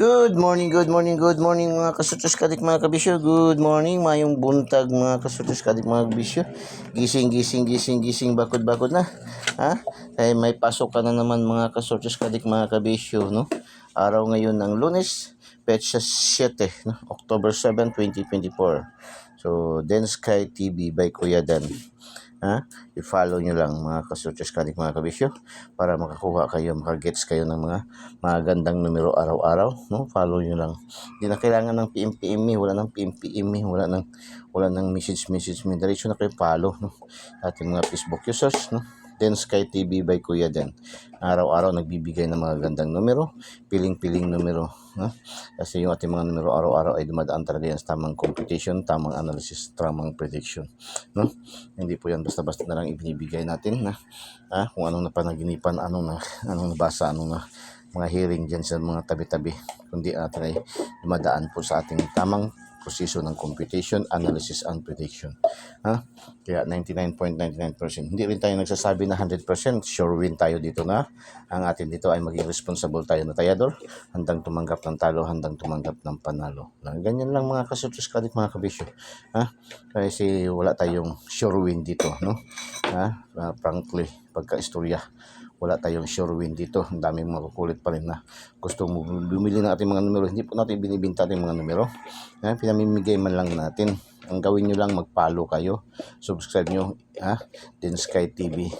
Good morning mga kasutos kadik mga kabisyo. Good morning, mayong buntag mga kasutos kadik mga kabisyo. Gising, bakod na. Ha? Kaya may pasok ka na naman mga kasutos kadik mga kabisyo, no? Araw ngayon ng Lunes, petsa 7, no? October 7, 2024. So, Den Sky TV by Kuya Dan. Ha? I-follow nyo lang mga kasutos kadik mga kabisyo para makakuha kayo, makagets kayo ng mga magandang numero araw-araw, no? Follow nyo lang. Hindi na kailangan ng PM, wala nang PM, wala nang message, diretso na kayo follow, no? Ating mga Facebook users, no? Den Sky TV by Kuya Dan. Araw-araw nagbibigay ng mga gandang numero, piling-piling numero, no? Kasi yung ating mga numero araw-araw ay dumadaan talaga yan sa tamang computation, tamang analysis, tamang prediction, no? Hindi po yan basta-basta na lang ibinibigay natin na kung anong napanaginipan, anong nabasa, mga hearing dyan sa mga tabi-tabi, kundi natin ay dumadaan po sa ating tamang proseso ng computation, analysis, and prediction. Kaya 99.99%. Hindi rin tayo nagsasabi na 100% sure win tayo dito na. Ang atin dito ay maging responsible tayo na tayador, handang tumanggap ng talo, handang tumanggap ng panalo. Ganyan lang mga kasutos kadik mga kabisyo. Kasi wala tayong sure win dito, no? Frankly, pagka-istorya, wala tayong sure win dito. Ang daming makukulit pa rin na gusto mo bumili ng ating mga numero. Hindi po natin binibinta ating mga numero. Pinamimigay man lang natin. Ang gawin nyo lang, mag-follow kayo. Subscribe nyo, Den Sky TV,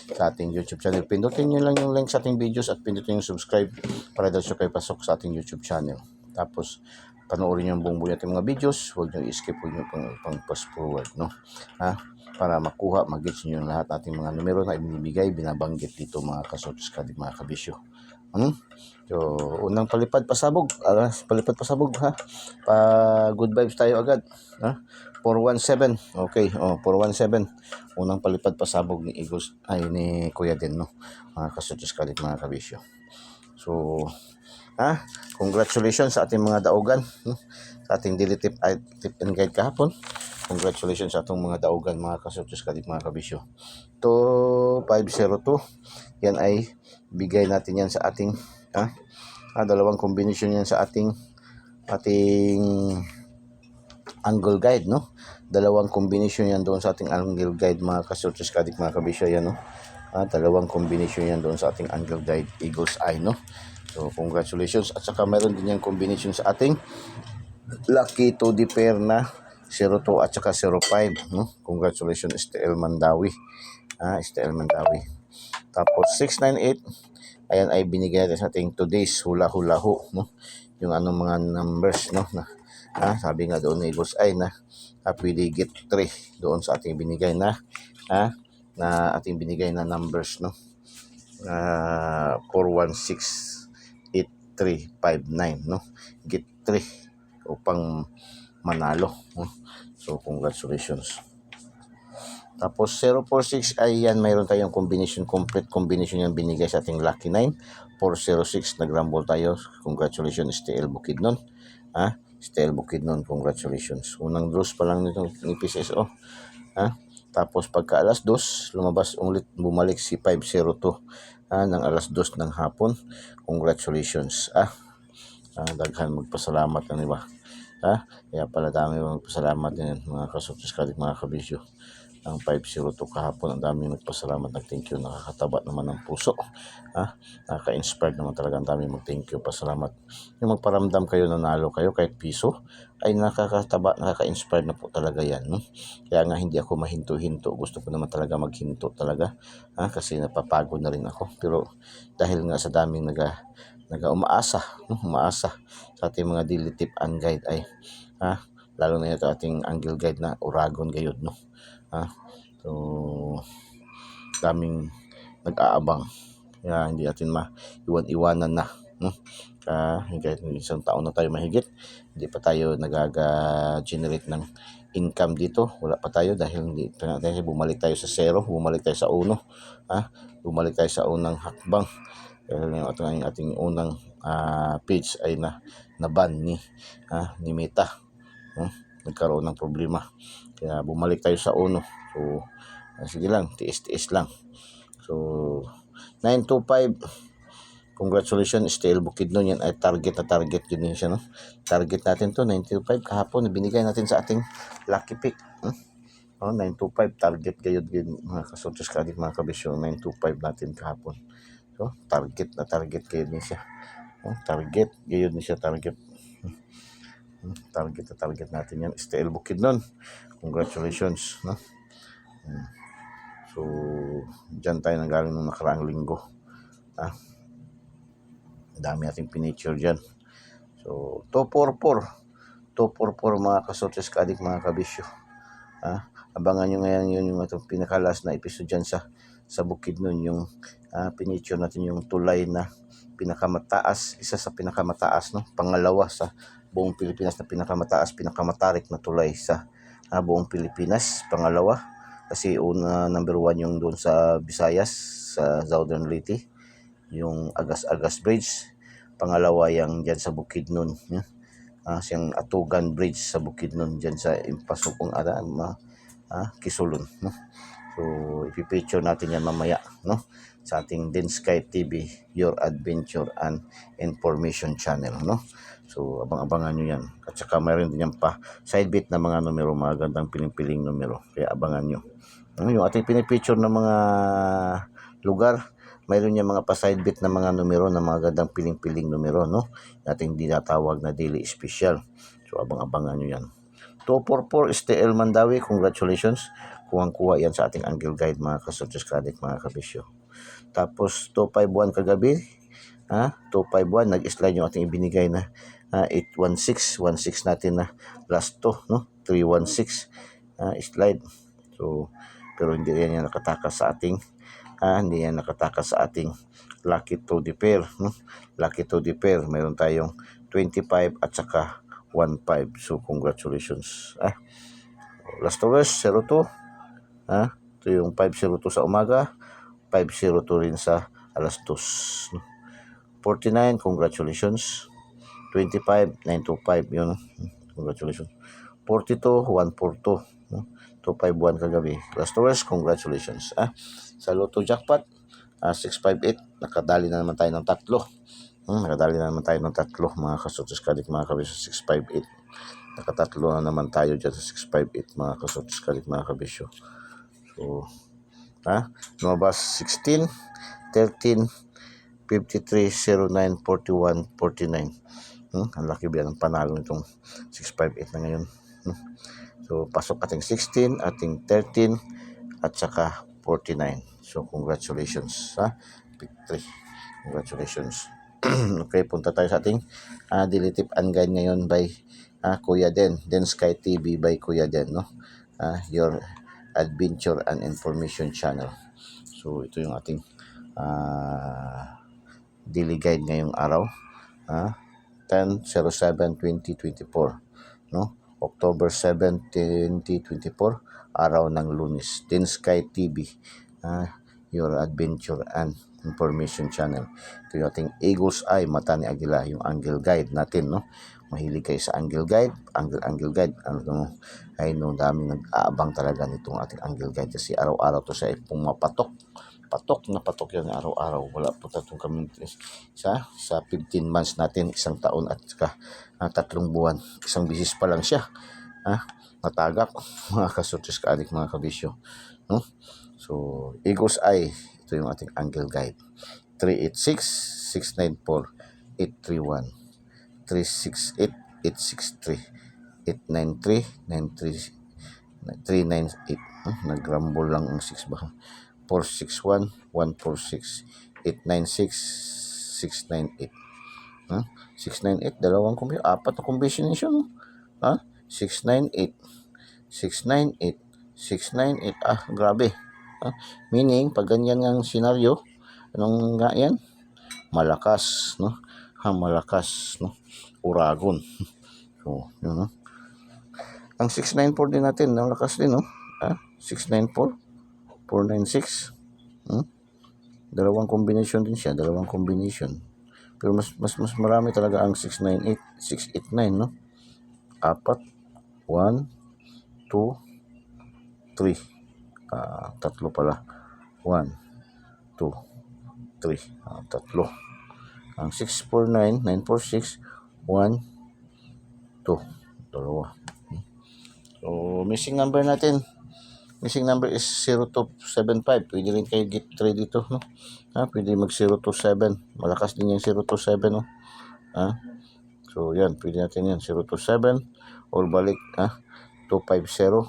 sa ating YouTube channel. Pindutin nyo lang yung link sa ating videos at pindutin yung subscribe para daw kayo pasok sa ating YouTube channel. Tapos, panoorin nyo ang buong buhay natin mga videos. Huwag nyo i-skip, huwag nyo pang fast forward, no? Para makuha, mag-gets nyo yung lahat ating mga numero na ibinibigay, binabanggit dito mga kasutos kadig mga kabisyo. So, unang palipad pasabog, good vibes tayo agad, 417, okay, 417, unang palipad pasabog ni Eagles, ni Kuya Den, no? Mga kasutos kadig mga kabisyo. So, congratulations sa ating mga daugan, sa ating daily tip and guide kahapon. Congratulations sa atong mga daugan mga kasutos kadik mga kabisyo. 502, yan ay bigay natin yan sa ating dalawang combination yan sa ating angle guide, no? Dalawang combination yan doon sa ating angle guide mga kasutos kadik mga kabisyo, yan, no? Dalawang combination yan doon sa ating angle guide, Eagle's Eye, no? So congratulations. At saka mayroon din yung combination sa ating lucky 2D pair na 02 at saka 05, no? Congratulations STL Mandawi. STL Mandawi. Tapos 698, ayan ay binigay natin sa ating today's hula-hula-ho, no? Yung mga numbers, no? Sabi nga doon ni Eagles Eye na pwede get 3 doon sa ating binigay na numbers, no? 4168359, no? Get 3 upang manalo, no? So congratulations. Tapos 046 ay yan, mayroon tayong combination, complete combination yung binigay sa ating lucky 9. 406, nag-rumble tayo. Congratulations STL Bukidnon. STL Bukidnon, congratulations. Unang draws pa lang nito ni PCSO. Tapos pagka alas 2, lumabas ulit, bumalik si 502 ng alas 2 ng hapon. Congratulations. Daghan magpasalamat ng iba. Kaya pala dami magpasalamat din mga kasuktis kadik mga kabisyo. Ang 502 kahapon, ang dami nagpasalamat, nag-thank you, nakakataba naman ng puso. Nakaka-inspired naman talaga, ang dami mag-thank you, pasalamat. Yung magparamdam kayo, nanalo kayo kahit piso, ay nakakataba, nakaka-inspired na po talaga yan. No? Kaya nga hindi ako mahinto-hinto, gusto ko naman talaga maghinto talaga, kasi napapagod na rin ako. Pero dahil nga sa daming umaasa, no? Umaasa sa ating mga daily tip and guide ay lalo na ito ating angle guide na Uragon Gayod, no? So daming nag-aabang, kaya hindi natin maiwan-iwanan na, no? Kahit isang taon na tayo mahigit, hindi pa tayo nag-generate ng income dito, wala pa tayo dahil hindi dahil bumalik tayo sa zero, bumalik tayo sa uno, bumalik tayo sa unang hakbang. Dahil yung ating unang page ay na-ban ni Meta, nagkaroon ng problema, kaya bumalik tayo sa uno. So sige lang, tiis-tiis lang. So 925, congratulations STL Bukidnon, yan ay target yun din siya, no? Target natin to 925 kahapon, binigay natin sa ating lucky pick. 925 target gayud mga kasotos kadik mga kabisyo, 925 natin kahapon. So target gayud din siya. Target gayud din siya, target natin yan STL Bukidnon, congratulations, no? So dyan tayo nanggaling nung nakaraang linggo. Dami nating piniture dyan. So 244 mga kasotes kadik mga kabisyo. Abangan nyo ngayon yun yung itong pinakalas na episode dyan sa Bukidnon, yung piniture natin yung tulay na pinakamataas, isa sa pinakamataas, no? Pangalawa sa buong Pilipinas na pinakamatarik na tulay sa buong Pilipinas. Pangalawa, kasi number 1 yung doon sa Visayas, sa Southern Leyte, yung Agas Bridge. Pangalawa yung dyan sa Bukidnon, siyang Atugan Bridge sa Bukidnon, dyan sa Impasukong Kisulon, no? So ipipicture natin yan mamaya, no? Sa ating Densky TV, Your Adventure and Information Channel, no? So abang-abangan nyo yan. At saka mayroon din yan pa side bit na mga numero, mga gandang piling-piling numero, kaya abangan nyo. Yung ating pinipicture ng mga lugar, mayroon yung mga pa-side bit na mga numero, na mga gandang piling-piling numero, no? Ating dinatawag na daily special. So abang-abangan nyo yan. 244 STL Mandawi, congratulations. Kuwang-kuha yan sa ating angle guide mga kasotos kadik mga kabisyo. Tapos 251 kagabi, 251 nag-slide yung ating ibinigay na 816 natin na last 2, no? 316 slide. So pero hindi yan nakatakas sa ating lucky to the pair, no? Lucky to the pair, mayroon tayong 25 at saka 15. So congratulations. Last hours 02. Ito yung 502 sa umaga, 502 rin sa alas 2. 49, congratulations. 25, 925, yun. Congratulations. 42, 142. 251 kagabi. Last hours, congratulations. Sa Lotto Jackpot, 658, nakadali na naman tayo ng tatlo. Mga kasutos kadik mga kabisyo, 658. Nakatatlo na naman tayo dyan sa 658 mga kasutos kadik mga kabisyo. So lumabas 16, 13, 53, 09, 41, 49. Ang laki ba ng panalo nitong 658 na ngayon. So pasok ating 16, ating 13 at saka 49. So congratulations, victory. Congratulations. Okay, punta tayo sa ating daily tip and guide ngayon by Kuya Densky TV by Kuya Den, no? Your Adventure and Information Channel. So ito yung ating daily guide ngayong araw, 10/07/2024, no? October 7, 2024, araw ng Lunes. Densky TV, your adventure and information channel. Ito yung ating Eagle's Eye, mata ni Agila, yung angle guide natin, no? Mahilig kayo sa angle guide, angle guide. Ano, ay no, daming nag-aabang talaga nitong ating angle guide kasi araw-araw to siya pumapatok. Patok yan araw-araw. Wala po tatong kami sa 15 months natin, isang taon at saka 3 buwan. Isang bisis pa lang siya. Natagak, mga kasutis kaadik, mga kabisyo. No? So, Eagle's Eye, ito yung ating angle guide. 386-694-831. 368-863. 893-93-398. Nag-rumble lang ang 6 ba? 461-146. 896-698. 698, dalawang combination, 4 na combination. 698, 698, 698. Grabe. Meaning, pag ganyan ang senaryo, anong nga yan? Malakas, no? Malakas, no? Uragon. So, yun, no? Ang 694 din natin, ang lakas din, no? 694, 496. Dalawang combination din siya, dalawang combination. Pero mas marami talaga ang 698, 689, no? 4, 1, 2, 3. Tatlo pala. 1, 2, 3. Tatlo. Ang 649, 946, 1, 2. Dalawa. So, missing number natin. Missing number is 0275. Pwede rin kayo get 3 dito, no? Pwede mag 027. Malakas din yung 027, no? So, yan. Pwede natin yan. 027 or balik, 250,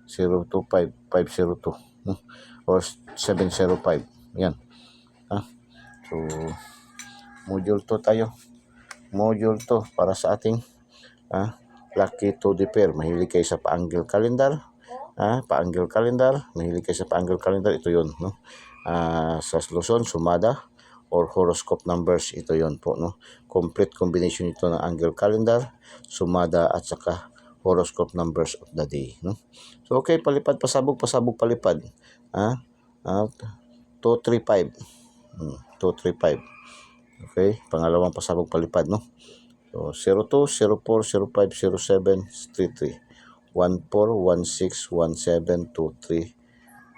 025, 502, no? Or 705. Yan. So, module 2 tayo. Module 2 para sa ating lucky to the pair. Mahilig kayo sa pa-angle calendar. Pa-angle calendar. Mahilig kayo sa pa-angle calendar. Ito yun, no? Sa Luzon, sumada or horoscope numbers, ito yon po, no? Complete combination ito ng angle calendar, sumada at saka horoscope numbers of the day, no? So okay, palipad, pasabog, palipad. 235. 235. Okay, pangalawang pasabog palipad, no? So 02, 04, 05, 07, 33. 14, 16, 17, 23,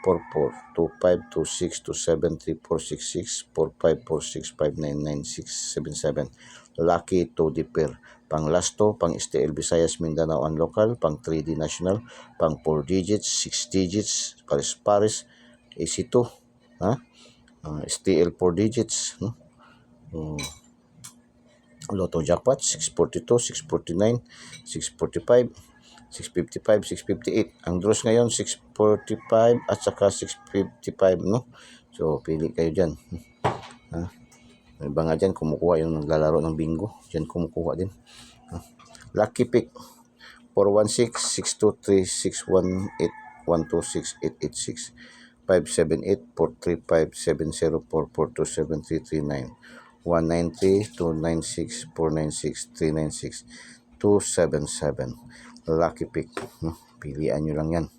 44, 25, 26, 27, 34, 66, 45, 46, 59, 96, 77. Lucky to the pair. Pang lasto, pang STL Visayas, Mindanao and local, pang 3D national, pang 4 digits, 6 digits, Paris, AC2, STL 4 digits, no? Lotto jackpot, 642, 649, 645, 655, 658. Ang draws ngayon, 645 at saka 655, no? So, pili kayo dyan. May iba nga dyan, kumukuha yung naglalaro ng bingo. Dyan kumukuha din. Lucky pick, 416, 623, 618, 126, 886, 578, 435, 704, 427, 339. 193, 296, 496, 396, 277. Lucky pick. Pilian nyo lang yan.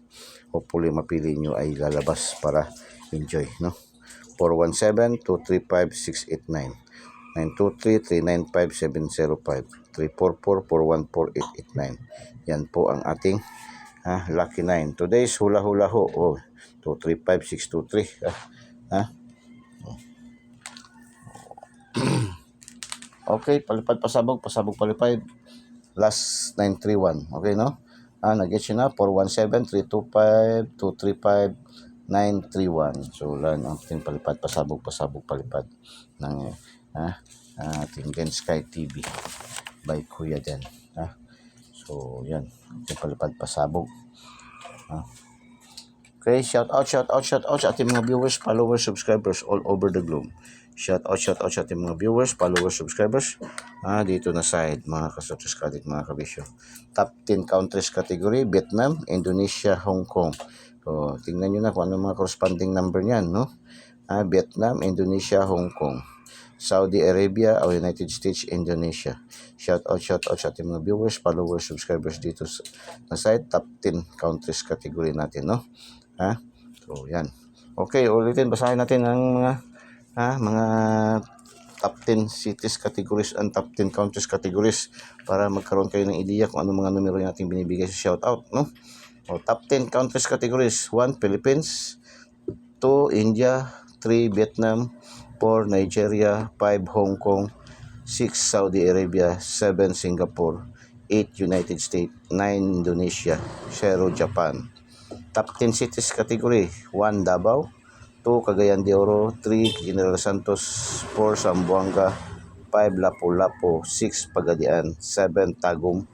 Hopefully mapili nyo ay lalabas para enjoy, no? 417, 235, 689. 923, 395, 705. 344, 414, 889. Yan po ang ating lucky 9. Today's hula ho. 235, 623. Okay, palipad, pasabog, palipad. Last 931. Okay, no? Nag-get yun na. 417, 325, 235, 931. So, lang ang ating palipad, pasabog, palipad ng ating Gen Sky TV by Kuya Den. So, yan. Ating palipad, pasabog. Okay, shout out sa ating mga viewers, followers, subscribers all over the globe. Shout out sa ating mga viewers, followers, subscribers dito na side, mga kasutos kadik, mga kabisyo. Top 10 countries category, Vietnam, Indonesia, Hong Kong. So, tingnan nyo na kung ano mga corresponding number niyan, no? Vietnam, Indonesia, Hong Kong, Saudi Arabia, o United States, Indonesia. Shout out sa ating mga viewers, followers, subscribers dito na side, top 10 countries category natin, no? So, yan. Okay, ulitin, basahin natin ang mga top 10 cities categories and top 10 countries categories para magkaroon kayo ng ideya kung ano mga numero yung ating binibigay sa shoutout, no? O, top 10 countries categories: 1. Philippines, 2. India, 3. Vietnam, 4. Nigeria, 5. Hong Kong, 6. Saudi Arabia, 7. Singapore, 8. United States, 9. Indonesia, 0. Japan. Top 10 cities category: 1. Davao, 2. Cagayan de Oro, 3. General Santos, 4. Zamboanga, 5. Lapu-Lapu, 6. Pagadian, 7. Tagum,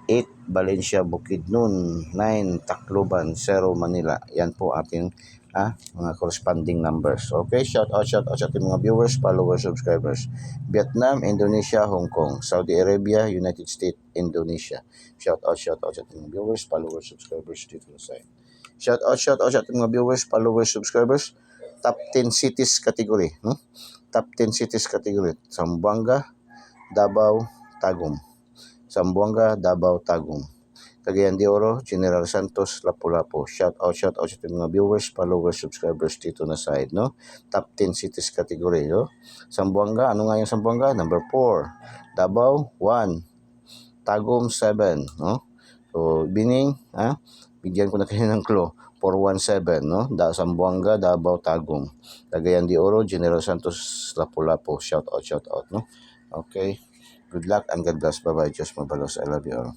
8. Valencia, Bukidnon, 9. Tacloban, 0. Manila. Yan po ating mga corresponding numbers. Okay, shout out sa ating mga viewers, followers, subscribers. Vietnam, Indonesia, Hong Kong, Saudi Arabia, United States, Indonesia. Shout out sa ating mga viewers, followers, subscribers dito sa side. Shout out sa ating mga viewers, followers, subscribers. Top 10 cities category, no? Top 10 cities category: Zamboanga, Davao, Tagum. Zamboanga, Davao, Tagum. Cagayan de Oro, General Santos, Lapu-Lapu. Shout out sa ating mga viewers, followers, subscribers dito na side, no? Top 10 cities category, no? Zamboanga, ano nga yung Zamboanga? Number 4. Davao, 1. Tagum, 7, no? So, Bining, bigyan ko na kayo ng clue. 417, no? Zamboanga, Davao, Tagum. Cagayan de Oro, General Santos, Lapu-Lapu. Shout out, no? Okay. Good luck and God bless. Bye-bye. Just mabalos. I love you all.